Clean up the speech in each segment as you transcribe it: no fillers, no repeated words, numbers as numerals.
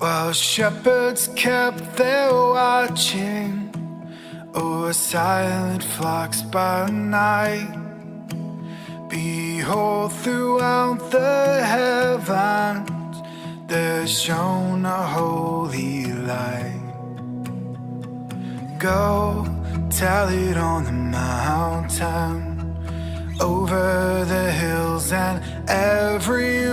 While shepherds kept their watching o'er silent flocks by night, behold, throughout the heavens there shone a holy light. Go tell it on the mountain, over the hills and everywhere.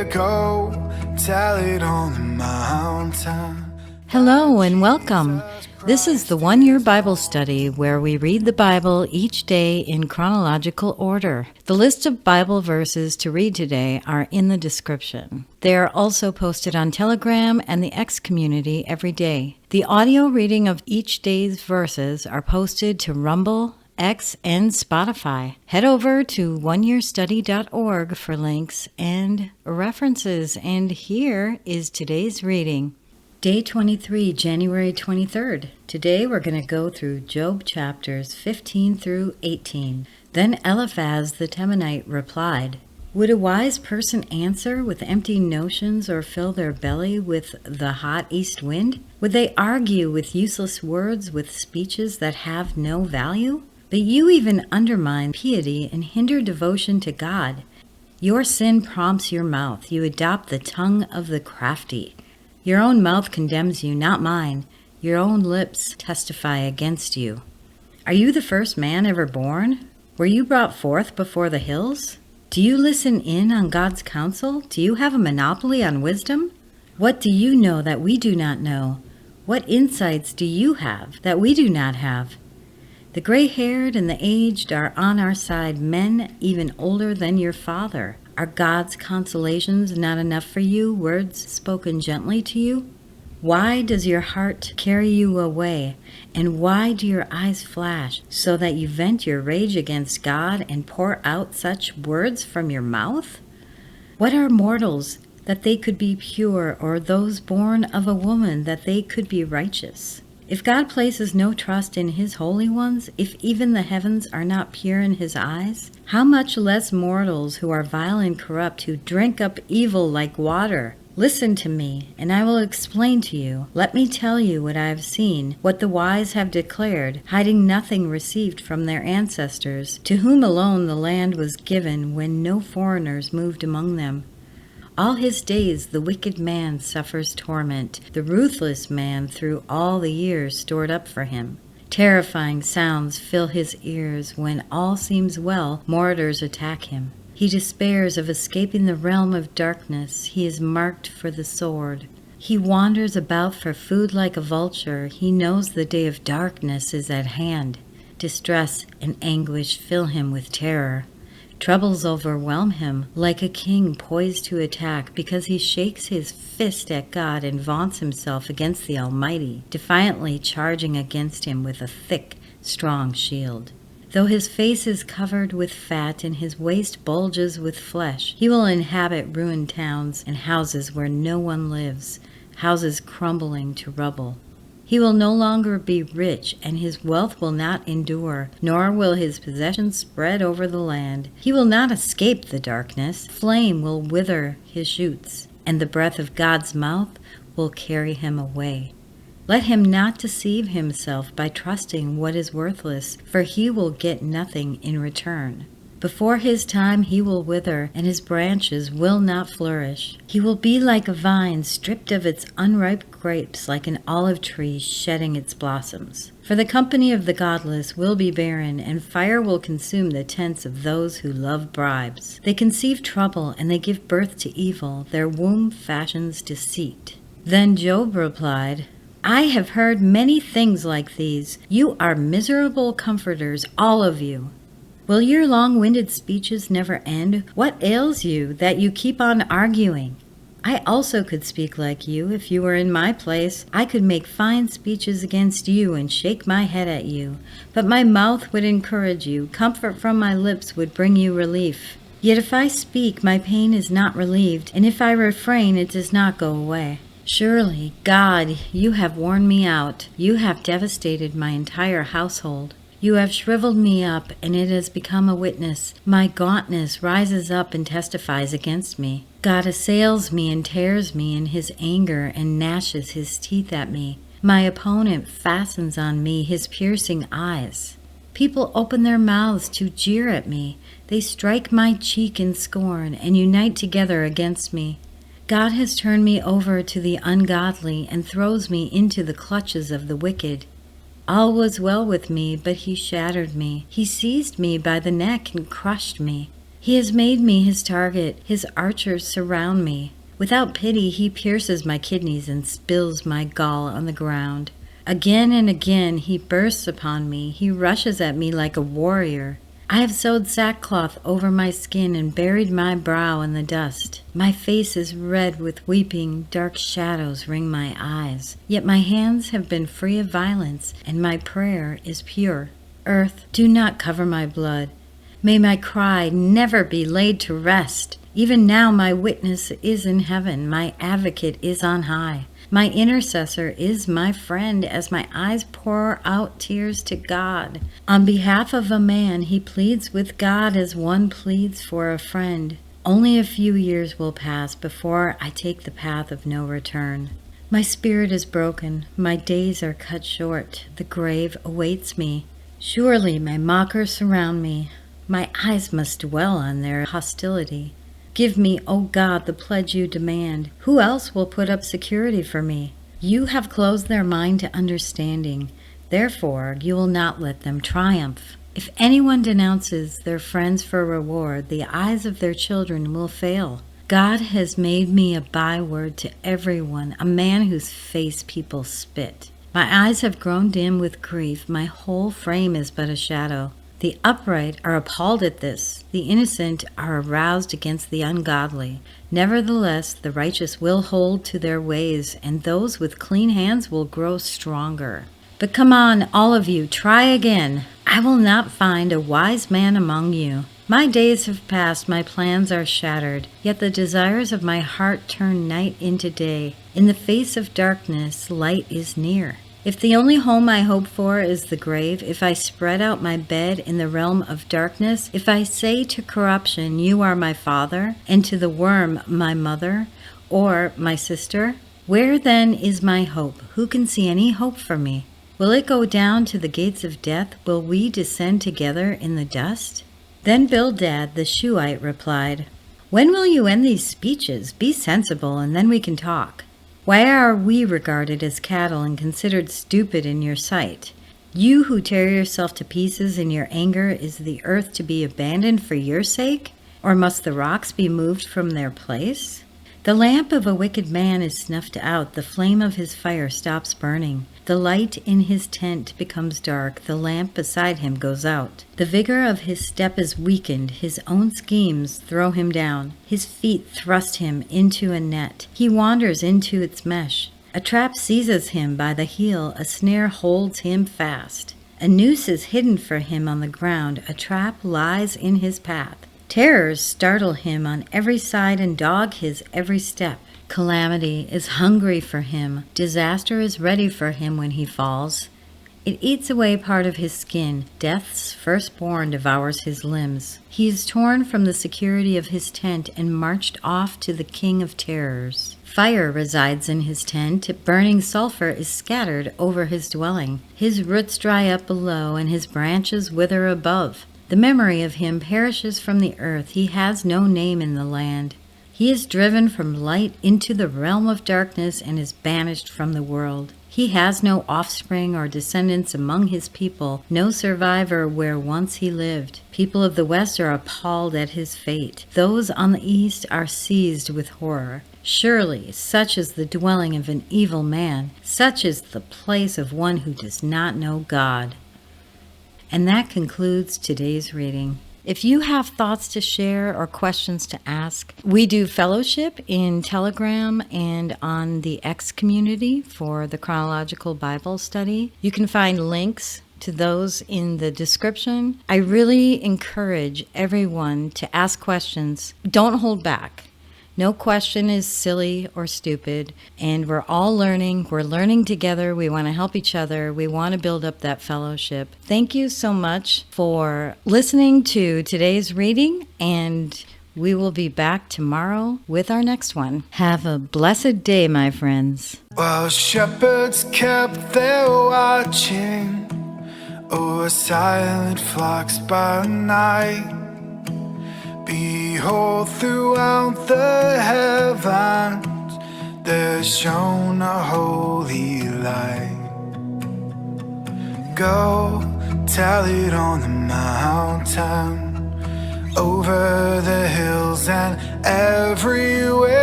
Go tell it on the mountain. Hello and welcome. This is the 1 Year Bible Study where we read the Bible each day in chronological order. The list of Bible verses to read today are in the description. They are also posted on Telegram and the X community every day. The audio reading of each day's verses are posted to Rumble, X, and Spotify. Head over to oneyearstudy.org for links and references. And here is today's reading. Day 23, January 23rd. Today we're going to go through Job chapters 15 through 18. Then Eliphaz the Temanite replied, "Would a wise person answer with empty notions or fill their belly with the hot east wind? Would they argue with useless words, with speeches that have no value? But you even undermine piety and hinder devotion to God. Your sin prompts your mouth. You adopt the tongue of the crafty. Your own mouth condemns you, not mine. Your own lips testify against you. Are you the first man ever born? Were you brought forth before the hills? Do you listen in on God's counsel? Do you have a monopoly on wisdom? What do you know that we do not know? What insights do you have that we do not have? The gray-haired and the aged are on our side, men even older than your father. Are God's consolations not enough for you, words spoken gently to you? Why does your heart carry you away, and why do your eyes flash, so that you vent your rage against God and pour out such words from your mouth? What are mortals that they could be pure, or those born of a woman that they could be righteous? If God places no trust in his holy ones, if even the heavens are not pure in his eyes, how much less mortals who are vile and corrupt, who drink up evil like water? Listen to me, and I will explain to you. Let me tell you what I have seen, what the wise have declared, hiding nothing received from their ancestors, to whom alone the land was given when no foreigners moved among them. All his days the wicked man suffers torment, the ruthless man through all the years stored up for him. Terrifying sounds fill his ears. When all seems well, marauders attack him. He despairs of escaping the realm of darkness. He is marked for the sword. He wanders about for food like a vulture. He knows the day of darkness is at hand. Distress and anguish fill him with terror. Troubles overwhelm him like a king poised to attack, because he shakes his fist at God and vaunts himself against the Almighty, defiantly charging against him with a thick, strong shield. Though his face is covered with fat and his waist bulges with flesh, he will inhabit ruined towns and houses where no one lives, houses crumbling to rubble. He will no longer be rich, and his wealth will not endure, nor will his possessions spread over the land. He will not escape the darkness. Flame will wither his shoots, and the breath of God's mouth will carry him away. Let him not deceive himself by trusting what is worthless, for he will get nothing in return. Before his time he will wither, and his branches will not flourish. He will be like a vine stripped of its unripe grapes, like an olive tree shedding its blossoms. For the company of the godless will be barren, and fire will consume the tents of those who love bribes. They conceive trouble, and they give birth to evil. Their womb fashions deceit." Then Job replied, "I have heard many things like these. You are miserable comforters, all of you. Will your long-winded speeches never end? What ails you that you keep on arguing? I also could speak like you if you were in my place. I could make fine speeches against you and shake my head at you. But my mouth would encourage you. Comfort from my lips would bring you relief. Yet if I speak, my pain is not relieved, and if I refrain, it does not go away. Surely, God, you have worn me out. You have devastated my entire household. You have shriveled me up, and it has become a witness. My gauntness rises up and testifies against me. God assails me and tears me in his anger and gnashes his teeth at me. My opponent fastens on me his piercing eyes. People open their mouths to jeer at me. They strike my cheek in scorn and unite together against me. God has turned me over to the ungodly and throws me into the clutches of the wicked. All was well with me, but he shattered me. He seized me by the neck and crushed me. He has made me his target. His archers surround me. Without pity, he pierces my kidneys and spills my gall on the ground. Again and again he bursts upon me. He rushes at me like a warrior. I have sewed sackcloth over my skin and buried my brow in the dust. My face is red with weeping, dark shadows ring my eyes. Yet my hands have been free of violence, and my prayer is pure. Earth, do not cover my blood. May my cry never be laid to rest. Even now my witness is in heaven, my advocate is on high. My intercessor is my friend as my eyes pour out tears to God. On behalf of a man, he pleads with God as one pleads for a friend. Only a few years will pass before I take the path of no return. My spirit is broken, my days are cut short, the grave awaits me. Surely my mockers surround me, my eyes must dwell on their hostility. Give me, O God, the pledge you demand. Who else will put up security for me? You have closed their mind to understanding. Therefore, you will not let them triumph. If anyone denounces their friends for reward, the eyes of their children will fail. God has made me a byword to everyone, a man whose face people spit. My eyes have grown dim with grief. My whole frame is but a shadow. The upright are appalled at this. The innocent are aroused against the ungodly. Nevertheless, the righteous will hold to their ways, and those with clean hands will grow stronger. But come on, all of you, try again. I will not find a wise man among you. My days have passed, my plans are shattered, yet the desires of my heart turn night into day. In the face of darkness, light is near. If the only home I hope for is the grave, if I spread out my bed in the realm of darkness, if I say to corruption, you are my father, and to the worm, my mother, or my sister, where then is my hope? Who can see any hope for me? Will it go down to the gates of death? Will we descend together in the dust? Then Bildad the Shuhite replied, When will you end these speeches? Be sensible, and then we can talk. Why are we regarded as cattle and considered stupid in your sight? You who tear yourself to pieces in your anger, is the earth to be abandoned for your sake? Or must the rocks be moved from their place? The lamp of a wicked man is snuffed out, the flame of his fire stops burning. The light in his tent becomes dark, the lamp beside him goes out. The vigor of his step is weakened, his own schemes throw him down. His feet thrust him into a net, he wanders into its mesh. A trap seizes him by the heel, a snare holds him fast. A noose is hidden for him on the ground, a trap lies in his path. Terrors startle him on every side and dog his every step. Calamity is hungry for him. Disaster is ready for him when he falls. It eats away part of his skin. Death's firstborn devours his limbs. He is torn from the security of his tent and marched off to the king of terrors. Fire resides in his tent. Burning sulfur is scattered over his dwelling. His roots dry up below and his branches wither above. The memory of him perishes from the earth. He has no name in the land. He is driven from light into the realm of darkness and is banished from the world. He has no offspring or descendants among his people, no survivor where once he lived. People of the west are appalled at his fate. Those on the east are seized with horror. Surely, such is the dwelling of an evil man. Such is the place of one who does not know God. And that concludes today's reading. If you have thoughts to share or questions to ask, we do fellowship in Telegram and on the X community for the Chronological Bible Study. You can find links to those in the description. I really encourage everyone to ask questions. Don't hold back. No question is silly or stupid, and we're all learning. We're learning together. We want to help each other. We want to build up that fellowship. Thank you so much for listening to today's reading, and we will be back tomorrow with our next one. Have a blessed day, my friends. While shepherds kept their watching over silent flocks by night, behold, throughout the heavens there shone a holy light. Go tell it on the mountain, over the hills and everywhere.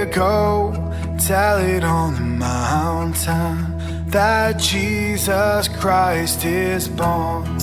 Go tell it on the mountain that Jesus Christ is born.